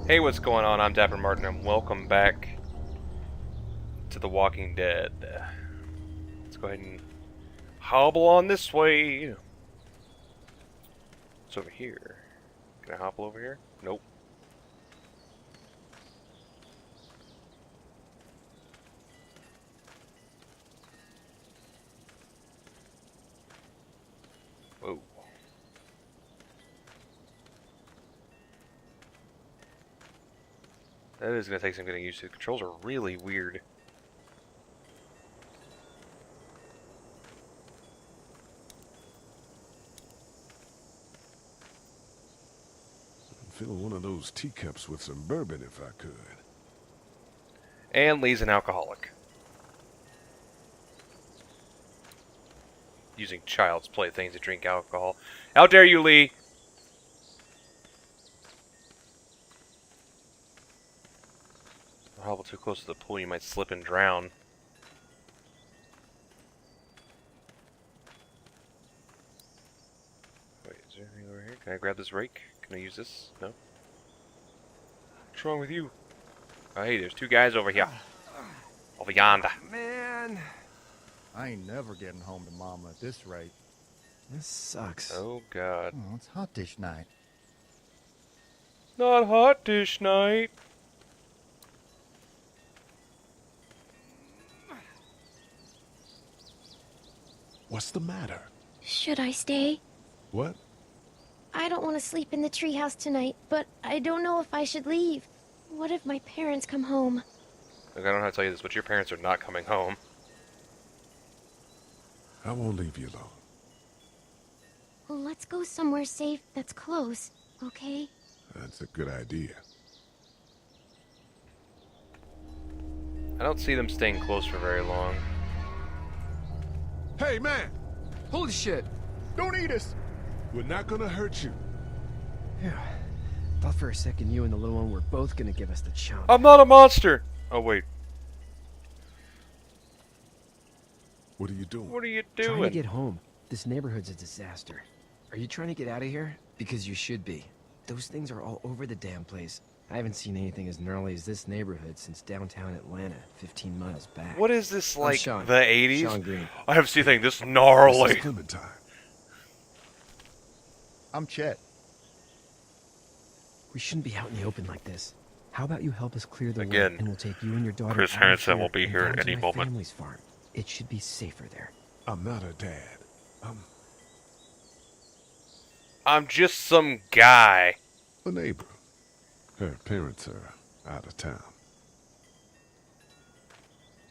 Hey, what's going on? I'm Dapper Martin, and welcome back to The Walking Dead. Let's go ahead and hobble on this way. It's over here. Can I hobble over here? Nope. Whoa. That is going to take some getting used to. The controls are really weird. I'm feeling one of those teacups with some bourbon if I could. And Lee's an alcoholic. Using child's play things to drink alcohol. How dare you, Lee! Don't hobble too close to the pool, you might slip and drown. Wait, is there anything over here? Can I grab this rake? Can I use this? No? What's wrong with you? Oh, hey, there's two guys over here. Over yonder. Man, I ain't never getting home to Mama at this rate. This sucks. Oh, God. Oh, it's hot dish night. Not hot dish night. What's the matter? Should I stay? What? I don't want to sleep in the treehouse tonight, but I don't know if I should leave. What if my parents come home? Look, I don't know how to tell you this, but your parents are not coming home. I won't leave you alone. Well, let's go somewhere safe that's close, okay? That's a good idea. I don't see them staying close for very long. Hey, man! Holy shit! Don't eat us! We're not gonna hurt you. Yeah. Thought for a second you and the little one were both gonna give us the chomp. I'm not a monster! Oh, wait. What are you doing? What are you Trying to doing? get home. This neighborhood's a disaster. Are you trying to get out of here? Because you should be. Those things are all over the damn place. I haven't seen anything as gnarly as this neighborhood since downtown Atlanta, 15 miles back. What is this, I'm like, Sean. the 80s? Sean Green. I haven't seen anything this This gnarly. is Clementine. I'm Chet. We shouldn't be out in the open like this. How about you help us clear the way, Again, and we'll take you and your daughter Chris out of Hansen here will be and here down at to any my moment. family's farm. It should be safer there. I'm not a dad. I'm just some guy. A neighbor. Her parents are out of town.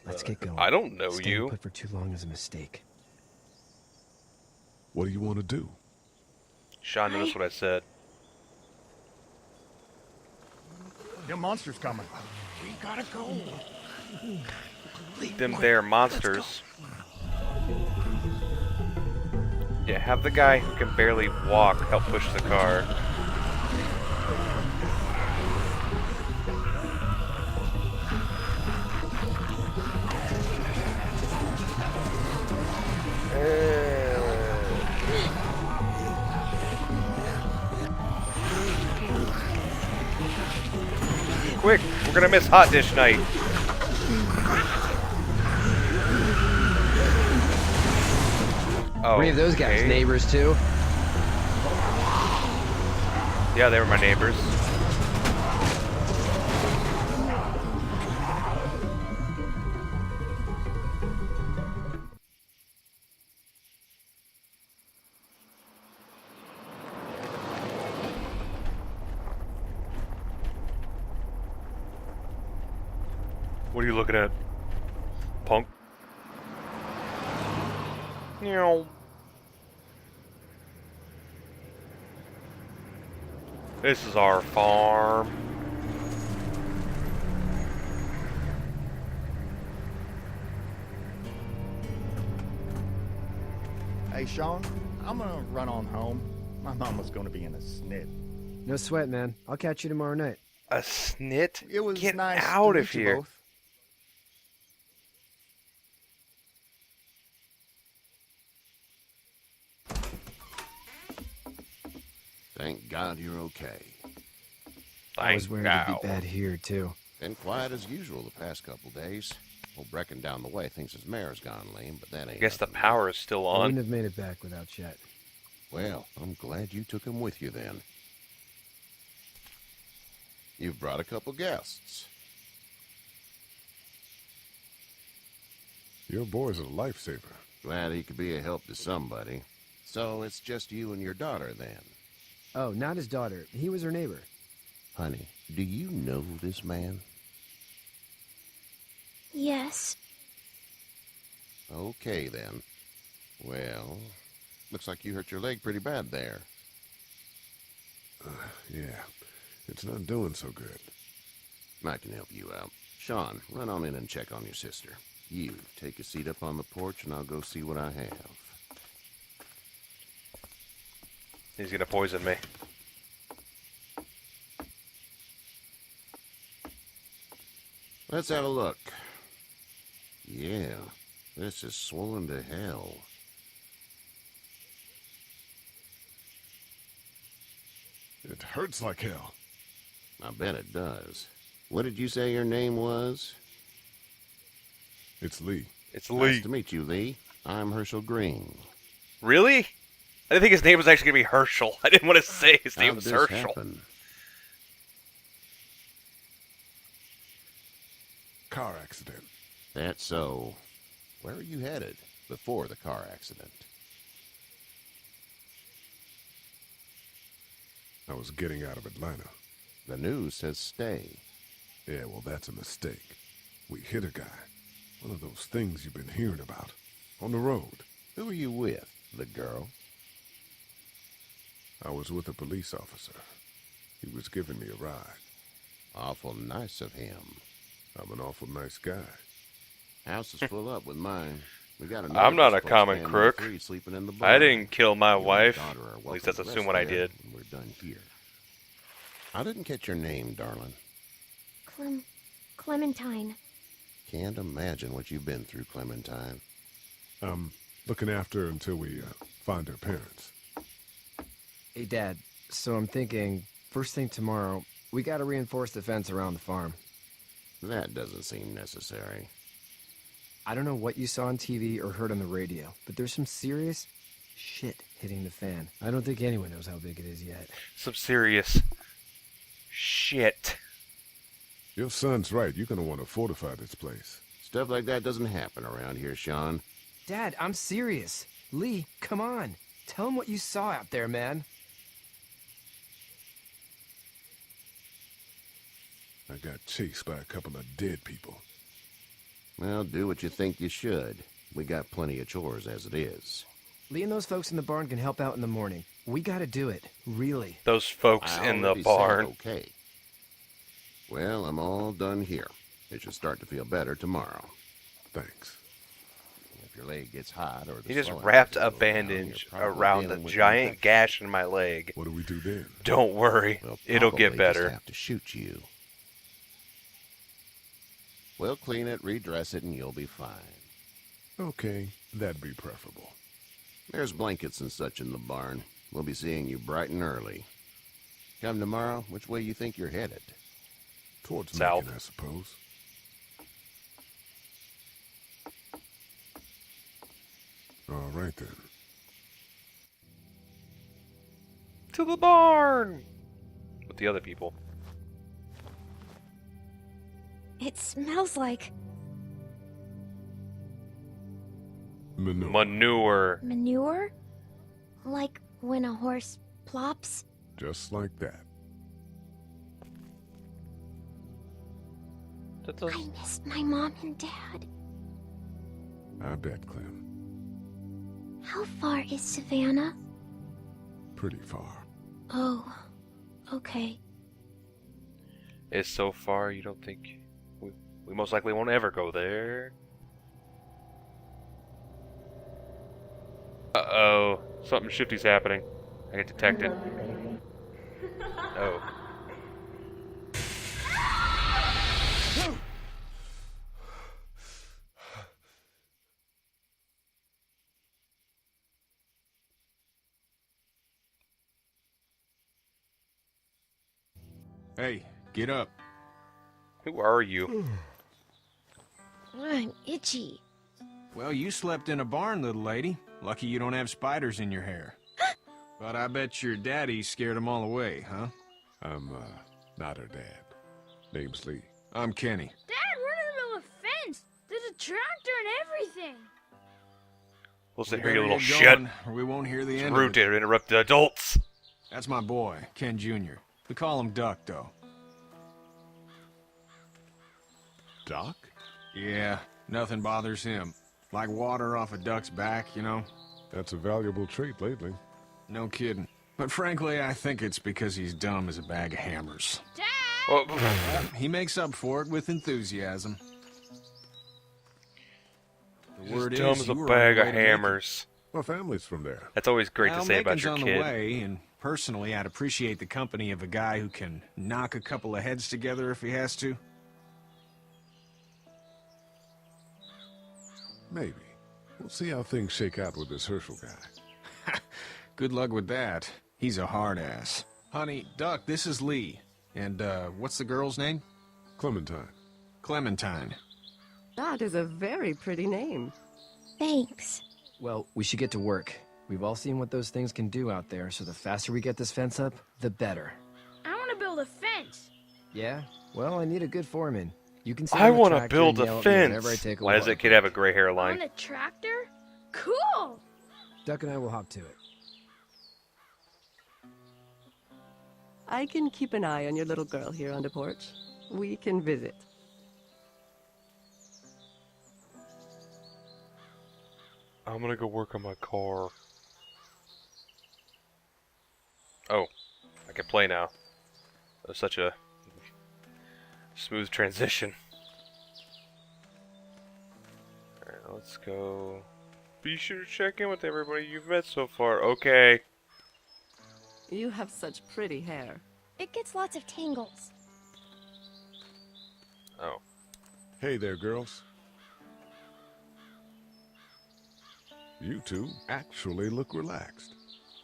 Let's get going. I don't know Staying you. put for too long is a mistake. What do you want to do? Sean, notice what I said. Them monsters coming. We gotta go. Them there monsters. Yeah, have the guy who can barely walk help push the car. Quick, we're gonna miss hot dish night. Oh, Were any of those guys okay. neighbors too? Yeah, they were my neighbors. What are you looking at, punk? Meow. This is our farm. Hey, Sean, I'm gonna run on home. My mama's gonna be in a snit. No sweat, man. I'll catch you tomorrow night. A snit? It was Get nice out to of meet you here. both. Thank God you're okay. I was Thank worried it'd God. be bad here, too. Been quiet as usual the past couple days. Old Brecken down the way thinks his mare's gone lame, but that I ain't guess the nothing. power is still I on. wouldn't have made it back without Chet. Well, I'm glad you took him with you then. You've brought a couple guests. Your boy's a lifesaver. Glad he could be a help to somebody. So it's just you and your daughter then. Oh, not his daughter. He was her neighbor. Honey, do you know this man? Yes. Okay then. Well, looks like you hurt your leg pretty bad there. Yeah, it's not doing so good. I can help you out. Sean, run on in and check on your sister. You, take a seat up on the porch and I'll go see what I have. He's gonna poison me. Let's have a look. Yeah, this is swollen to hell. It hurts like hell. I bet it does. What did you say your name was? It's Lee. It's Nice Lee. to meet you, Lee. I'm Herschel Green. Really? I didn't think his name was actually gonna be Herschel. I didn't want to say his How name did was this Herschel. happen? Car accident. That's so. Where are you headed before the car accident? I was getting out of Atlanta. The news says stay. Yeah, well, that's a mistake. We hit a guy. One of those things you've been hearing about. On the road. Who are you with? The girl? I was with a police officer. He was giving me a ride. Awful nice of him. I'm an awful nice guy. House is full up with mine. We got I'm not a close common family, crook. 3 sleeping in the I barn. didn't kill my You and wife. daughter are At welcome least that's to assume rest what I there did. when we're done here. I didn't catch your name, darling. Clementine. Can't imagine what you've been through, Clementine. I'm looking after her until we find her parents. Hey, Dad. So I'm thinking, first thing tomorrow, we gotta reinforce the fence around the farm. That doesn't seem necessary. I don't know what you saw on TV or heard on the radio, but there's some serious shit hitting the fan. I don't think anyone knows how big it is yet. Some serious shit. Your son's right. You're going to want to fortify this place. Stuff like that doesn't happen around here, Sean. Dad, I'm serious. Lee, come on. Tell him what you saw out there, man. I got chased by a couple of dead people. Well, do what you think you should. We got plenty of chores as it is. Lee and those folks in the barn can help out in the morning. We gotta do it. Really. Those folks I in the already said barn. okay. Well, I'm all done here. It should start to feel better tomorrow. Thanks. If your leg gets hot or the He just swelling wrapped gets a little down, bandage you're probably around the dealing with giant infection. gash in my leg. What do we do then? Don't worry, We'll it'll get probably better. Just have to shoot you. We'll clean it, redress it, and you'll be fine. Okay, that'd be preferable. There's blankets and such in the barn. We'll be seeing you bright and early. Come tomorrow, which way you think you're headed? Towards South. Macon, I suppose. All right, then. To the barn! With the other people. It smells like Manure. Manure. manure? Like when a horse plops? Just like that. That does- I miss my mom and dad. I bet, Clem. How far is Savannah? Pretty far. Oh, okay. It's so far you don't think... We most likely won't ever go there. Uh-oh. Something shifty's happening. I can detect it. Oh. Hey, Get up. Who are you? I'm itchy. Well, you slept in a barn, little lady. Lucky you don't have spiders in your hair. But I bet your daddy scared them all away, huh? I'm, not her dad. Name's Lee. I'm Kenny. Dad, we're in the middle of a fence. There's a tractor and everything. We'll sit We here, you better little get shit. going, or we won't hear the It's end rude of it. to interrupt the adults. That's my boy, Ken Jr. We call him Duck, though. Doc? Yeah, nothing bothers him. Like water off a duck's back, you know? That's a valuable trait lately. No kidding. But frankly, I think it's because he's dumb as a bag of hammers. Dad! Well, He makes up for it with enthusiasm. The he's word dumb is as you a were on bag the of way to Macon. hammers. My family's from there. That's always great Well, to say about Macon's your on kid. the way, and personally, I'd appreciate the company of a guy who can knock a couple of heads together if he has to. Maybe. We'll see how things shake out with this Herschel guy. Good luck with that. He's a hard ass. Honey, Duck, this is Lee. And, what's the girl's name? Clementine. Clementine. That is a very pretty name. Thanks. Well, we should get to work. We've all seen what those things can do out there, so the faster we get this fence up, the better. I want to build a fence. Yeah? Well, I need a good foreman. You can sit I on the want to tractor build and a yell at me whenever I fence. take a Why does walk. that kid have a gray On hairline? a tractor? Cool! Duck and I will hop to it. I can keep an eye on your little girl here on the porch. We can visit. I'm gonna go work on my car. Oh, I can play now. That was such a smooth transition. Alright, let's go. Be sure to check in with everybody you've met so far. Okay. You have such pretty hair. It gets lots of tangles. Oh. Hey there, girls. You two actually look relaxed.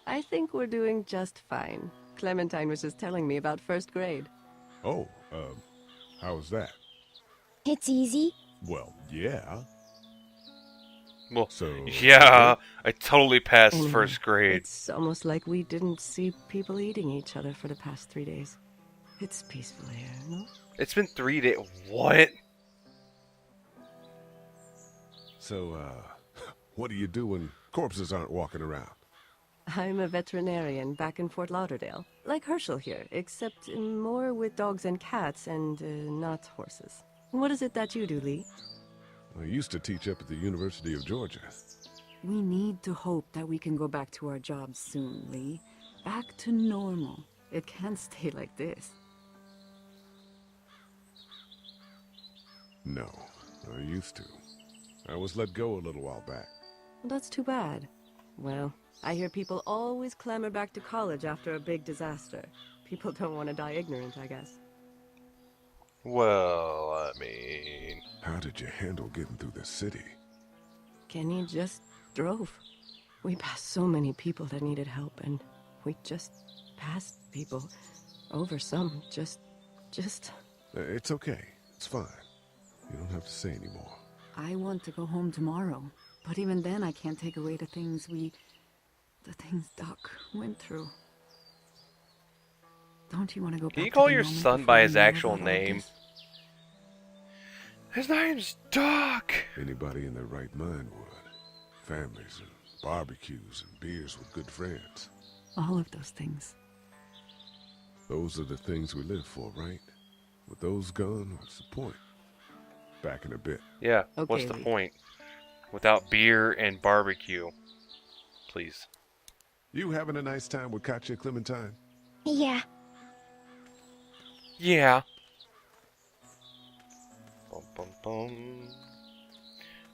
I think we're doing just fine. Clementine was just telling me about first grade. Oh, how was that? It's easy. Well, yeah. Well, So, yeah, I totally passed Anyway, first grade. It's almost like we didn't see people eating each other for the past 3 days. It's peaceful here, no? It's been 3 days. What? So, what do you do when corpses aren't walking around? I'm a veterinarian back in Fort Lauderdale. Like Herschel here, except more with dogs and cats and not horses. What is it that you do, Lee? I used to teach up at the University of Georgia. We need to hope that we can go back to our jobs soon, Lee. Back to normal. It can't stay like this. No, I used to. I was let go a little while back. Well, that's too bad. Well, I hear people always clamor back to college after a big disaster. People don't want to die ignorant, I guess. Well, I mean... How did you handle getting through the city? Kenny just drove. We passed so many people that needed help, and we just passed people. Over some, just... It's okay. It's fine. You don't have to say anymore. I want to go home tomorrow. But even then, I can't take away the things Doc went through. Don't you want to go back Can you to call the your moment son before by we his knew actual about all name? this? His name's Doc! Anybody in their right mind would. Families and barbecues and beers with good friends. All of those things. Those are the things we live for, right? With those gone, what's the point? Back in a bit. Yeah, Okay, what's the Lee. point? Without beer and barbecue. Please. You having a nice time with Katya, Clementine? Yeah. Yeah. Bum bum bum.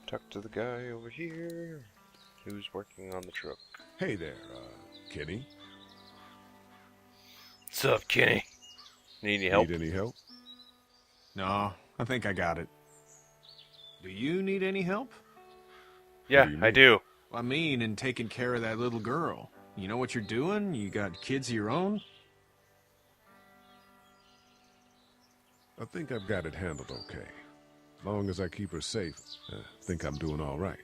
Talk to the guy over here who's working on the truck. Hey there, Kenny. What's up, Kenny? Need any help? Need any help? No, I think I got it. Do you need any help? Yeah, do you I mean? do. I mean, in taking care of that little girl. You know what you're doing? You got kids of your own? I think I've got it handled okay. Long as I keep her safe, I think I'm doing all right.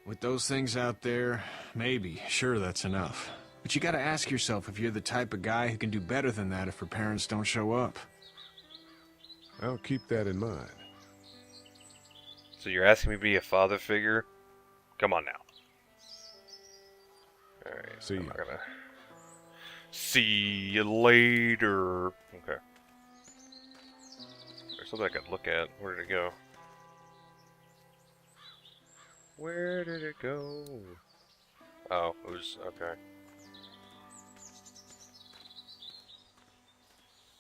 With those things out there, maybe. Sure, that's enough. But you gotta ask yourself if you're the type of guy who can do better than that if her parents don't show up. I'll keep that in mind. So you're asking me to be a father figure? Come on now. Alright, See I'm you. not gonna... See you later. Okay. There's something I could look at. Where did it go? Where did it go? Oh, it was... okay.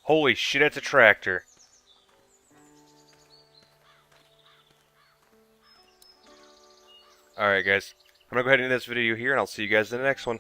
Holy shit, it's a tractor. Alright guys, I'm gonna go ahead and end this video here and I'll see you guys in the next one.